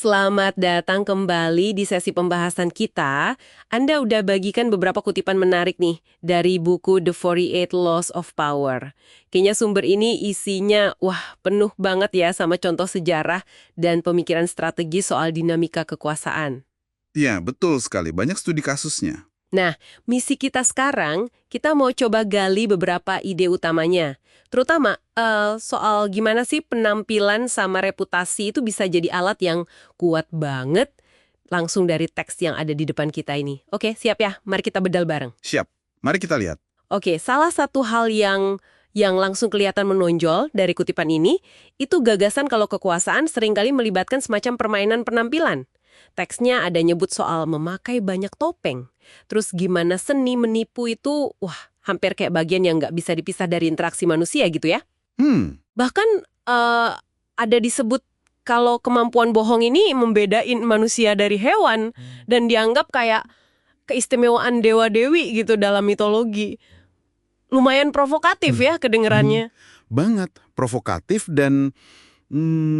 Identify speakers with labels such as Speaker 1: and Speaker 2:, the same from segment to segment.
Speaker 1: Selamat datang kembali di sesi pembahasan kita. Anda udah bagikan beberapa kutipan menarik nih dari buku The 48 Laws of Power. Kayaknya sumber ini isinya, penuh banget ya sama contoh sejarah dan pemikiran strategis soal dinamika kekuasaan.
Speaker 2: Ya, betul sekali. Banyak studi kasusnya.
Speaker 1: Nah, misi kita sekarang, kita mau coba gali beberapa ide utamanya. Terutama soal gimana sih penampilan sama reputasi itu bisa jadi alat yang kuat banget langsung dari teks yang ada di depan kita ini. Oke, siap ya? Mari kita bedal bareng.
Speaker 2: Siap. Mari kita lihat.
Speaker 1: Oke, salah satu hal yang langsung kelihatan menonjol dari kutipan ini, itu gagasan kalau kekuasaan seringkali melibatkan semacam permainan penampilan. Teksnya ada nyebut soal memakai banyak topeng. Terus gimana seni menipu itu, hampir kayak bagian yang nggak bisa dipisah dari interaksi manusia gitu ya. Bahkan ada disebut kalau kemampuan bohong ini membedain manusia dari hewan dan dianggap kayak keistimewaan dewa-dewi gitu dalam mitologi. Lumayan provokatif ya kedengerannya.
Speaker 2: Banget. Provokatif dan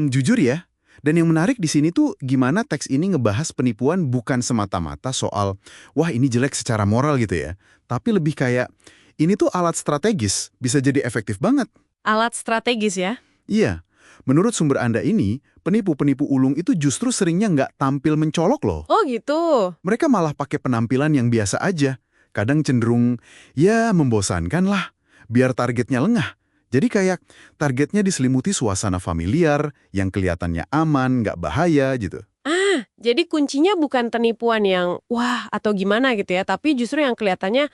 Speaker 2: jujur ya. Dan yang menarik di sini tuh gimana teks ini ngebahas penipuan bukan semata-mata soal, wah ini jelek secara moral gitu ya. Tapi lebih kayak, ini tuh alat strategis, bisa jadi efektif banget.
Speaker 1: Alat strategis ya?
Speaker 2: Iya. Menurut sumber Anda ini, penipu-penipu ulung itu justru seringnya nggak tampil mencolok loh.
Speaker 1: Oh gitu.
Speaker 2: Mereka malah pakai penampilan yang biasa aja. Kadang cenderung, ya membosankan lah, biar targetnya lengah. Jadi kayak targetnya diselimuti suasana familiar, yang kelihatannya aman, nggak bahaya gitu.
Speaker 1: Jadi kuncinya bukan penipuan yang wah atau gimana gitu ya, tapi justru yang kelihatannya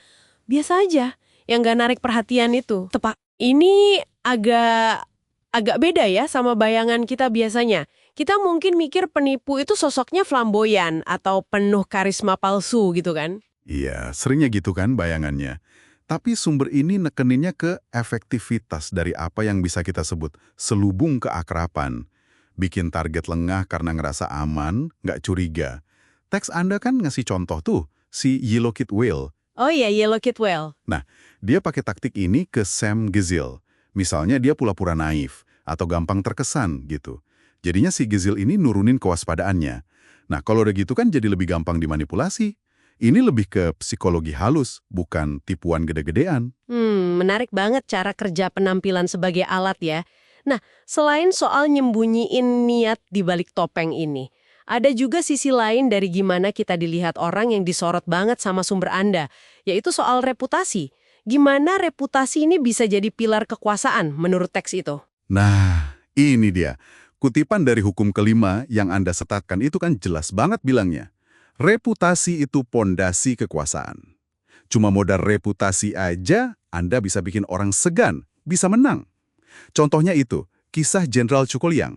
Speaker 1: biasa aja, yang nggak narik perhatian itu. Tepat. Ini agak beda ya sama bayangan kita biasanya. Kita mungkin mikir penipu itu sosoknya flamboyan atau penuh karisma palsu gitu kan?
Speaker 2: Iya, seringnya gitu kan bayangannya. Tapi sumber ini nekeninnya ke efektivitas dari apa yang bisa kita sebut selubung keakraban. Bikin target lengah karena ngerasa aman, nggak curiga. Teks Anda kan ngasih contoh tuh, si Yellow Kid Whale.
Speaker 1: Oh iya, Yellow Kid Whale.
Speaker 2: Nah, dia pakai taktik ini ke Sam Gazil. Misalnya dia pura-pura naif atau gampang terkesan gitu. Jadinya si Gazil ini nurunin kewaspadaannya. Nah, kalau udah gitu kan jadi lebih gampang dimanipulasi. Ini lebih ke psikologi halus, bukan tipuan gede-gedean.
Speaker 1: Menarik banget cara kerja penampilan sebagai alat ya. Nah, selain soal nyembunyiin niat di balik topeng ini, ada juga sisi lain dari gimana kita dilihat orang yang disorot banget sama sumber Anda, yaitu soal reputasi. Gimana reputasi ini bisa jadi pilar kekuasaan menurut teks itu?
Speaker 2: Nah, ini dia. Kutipan dari hukum kelima yang Anda setatkan itu kan jelas banget bilangnya. Reputasi itu pondasi kekuasaan. Cuma modal reputasi aja, Anda bisa bikin orang segan, bisa menang. Contohnya itu, kisah Jenderal Cukoliang.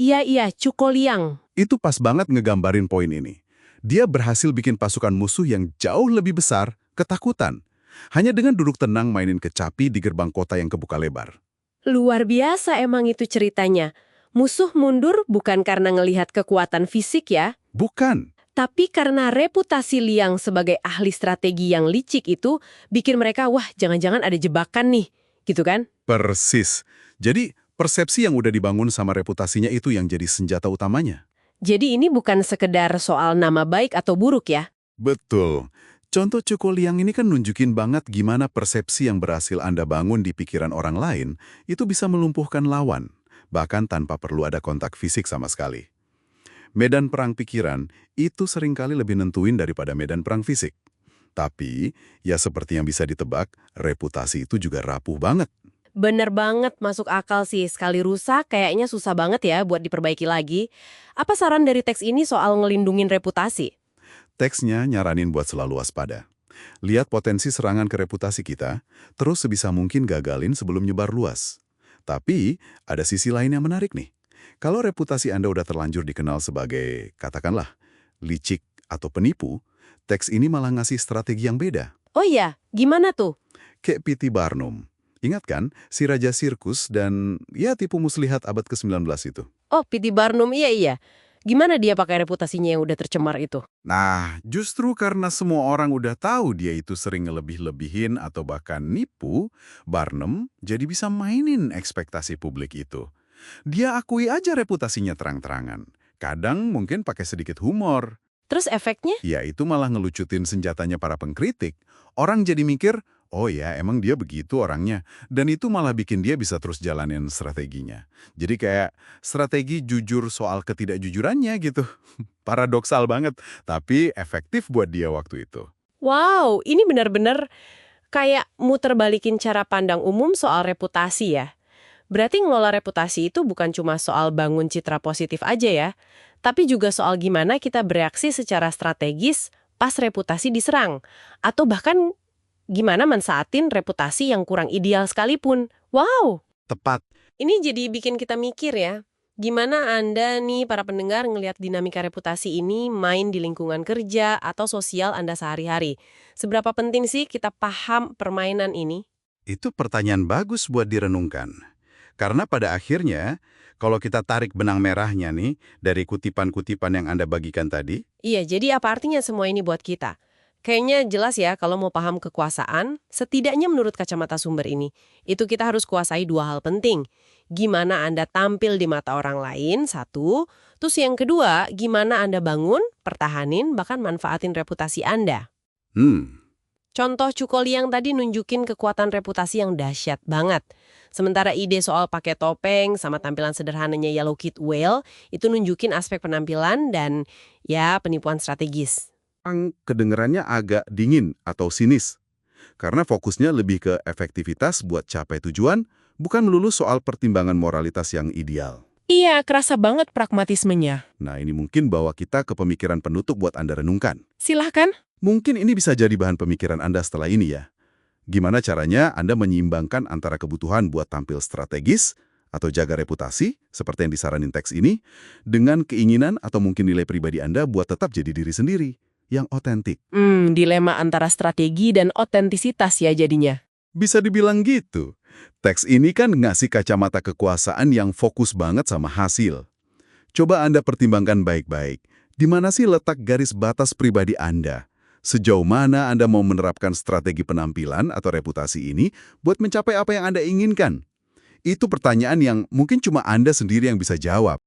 Speaker 1: Iya, Cukoliang.
Speaker 2: Itu pas banget ngegambarin poin ini. Dia berhasil bikin pasukan musuh yang jauh lebih besar ketakutan. Hanya dengan duduk tenang mainin kecapi di gerbang kota yang kebuka lebar.
Speaker 1: Luar biasa emang itu ceritanya. Musuh mundur bukan karena ngelihat kekuatan fisik ya,
Speaker 2: Bukan.
Speaker 1: tapi karena reputasi Liang sebagai ahli strategi yang licik itu bikin mereka, wah jangan-jangan ada jebakan nih, gitu kan?
Speaker 2: Persis. Jadi, persepsi yang udah dibangun sama reputasinya itu yang jadi senjata utamanya.
Speaker 1: Jadi ini bukan sekedar soal nama baik atau buruk ya?
Speaker 2: Betul. Contoh Cukoliang ini kan nunjukin banget gimana persepsi yang berhasil Anda bangun di pikiran orang lain itu bisa melumpuhkan lawan, bahkan tanpa perlu ada kontak fisik sama sekali. Medan perang pikiran itu seringkali lebih nentuin daripada medan perang fisik. Tapi, ya seperti yang bisa ditebak, reputasi itu juga rapuh banget.
Speaker 1: Bener banget, masuk akal sih. Sekali rusak kayaknya susah banget ya buat diperbaiki lagi. Apa saran dari teks ini soal ngelindungin reputasi?
Speaker 2: Teksnya nyaranin buat selalu waspada. Lihat potensi serangan ke reputasi kita, terus sebisa mungkin gagalin sebelum nyebar luas. Tapi, ada sisi lain yang menarik nih. Kalau reputasi Anda udah terlanjur dikenal sebagai, katakanlah, licik atau penipu, teks ini malah ngasih strategi yang beda.
Speaker 1: Oh iya, gimana tuh?
Speaker 2: Kayak P.T. Barnum. Ingat kan, si Raja Sirkus dan ya tipu muslihat abad ke-19 itu.
Speaker 1: Oh, P.T. Barnum, iya. Gimana dia pakai reputasinya yang udah tercemar itu?
Speaker 2: Nah, justru karena semua orang udah tahu dia itu sering ngelebih-lebihin atau bahkan nipu, Barnum jadi bisa mainin ekspektasi publik itu. Dia akui aja reputasinya terang-terangan. Kadang mungkin pakai sedikit humor.
Speaker 1: Terus efeknya?
Speaker 2: Ya itu malah ngelucutin senjatanya para pengkritik. Orang jadi mikir, oh ya emang dia begitu orangnya. Dan itu malah bikin dia bisa terus jalanin strateginya. Jadi kayak strategi jujur soal ketidakjujurannya gitu. Paradoksal banget, tapi efektif buat dia waktu itu.
Speaker 1: Wow, ini benar-benar kayak muter balikin cara pandang umum soal reputasi ya. Berarti ngelola reputasi itu bukan cuma soal bangun citra positif aja ya, tapi juga soal gimana kita bereaksi secara strategis pas reputasi diserang. Atau bahkan gimana mensaatin reputasi yang kurang ideal sekalipun. Wow,
Speaker 2: Tepat.
Speaker 1: ini jadi bikin kita mikir ya. Gimana Anda nih para pendengar ngelihat dinamika reputasi ini main di lingkungan kerja atau sosial Anda sehari-hari? Seberapa penting sih kita paham permainan ini?
Speaker 2: Itu pertanyaan bagus buat direnungkan. Karena pada akhirnya, kalau kita tarik benang merahnya nih, dari kutipan-kutipan yang Anda bagikan tadi,
Speaker 1: Iya, jadi apa artinya semua ini buat kita? Kayaknya jelas ya kalau mau paham kekuasaan, setidaknya menurut kacamata sumber ini, itu kita harus kuasai dua hal penting. Gimana Anda tampil di mata orang lain, satu. Terus yang kedua, gimana Anda bangun, pertahanin, bahkan manfaatin reputasi Anda. Contoh Cukoli yang tadi nunjukin kekuatan reputasi yang dahsyat banget. Sementara ide soal pakai topeng sama tampilan sederhananya Yellow Kid Whale itu nunjukin aspek penampilan dan ya penipuan strategis.
Speaker 2: kedengerannya agak dingin atau sinis. Karena fokusnya lebih ke efektivitas buat capai tujuan, bukan melulu soal pertimbangan moralitas yang ideal.
Speaker 1: Iya, kerasa banget pragmatismenya.
Speaker 2: Nah, ini mungkin bawa kita ke pemikiran penutup buat Anda renungkan.
Speaker 1: Silahkan.
Speaker 2: Mungkin ini bisa jadi bahan pemikiran Anda setelah ini ya. Gimana caranya Anda menyeimbangkan antara kebutuhan buat tampil strategis atau jaga reputasi, seperti yang disaranin teks ini, dengan keinginan atau mungkin nilai pribadi Anda buat tetap jadi diri sendiri, yang otentik.
Speaker 1: Dilema antara strategi dan otentisitas ya jadinya.
Speaker 2: Bisa dibilang gitu. Teks ini kan ngasih kacamata kekuasaan yang fokus banget sama hasil. Coba Anda pertimbangkan baik-baik. Di mana sih letak garis batas pribadi Anda? Sejauh mana Anda mau menerapkan strategi penampilan atau reputasi ini buat mencapai apa yang Anda inginkan? Itu pertanyaan yang mungkin cuma Anda sendiri yang bisa jawab.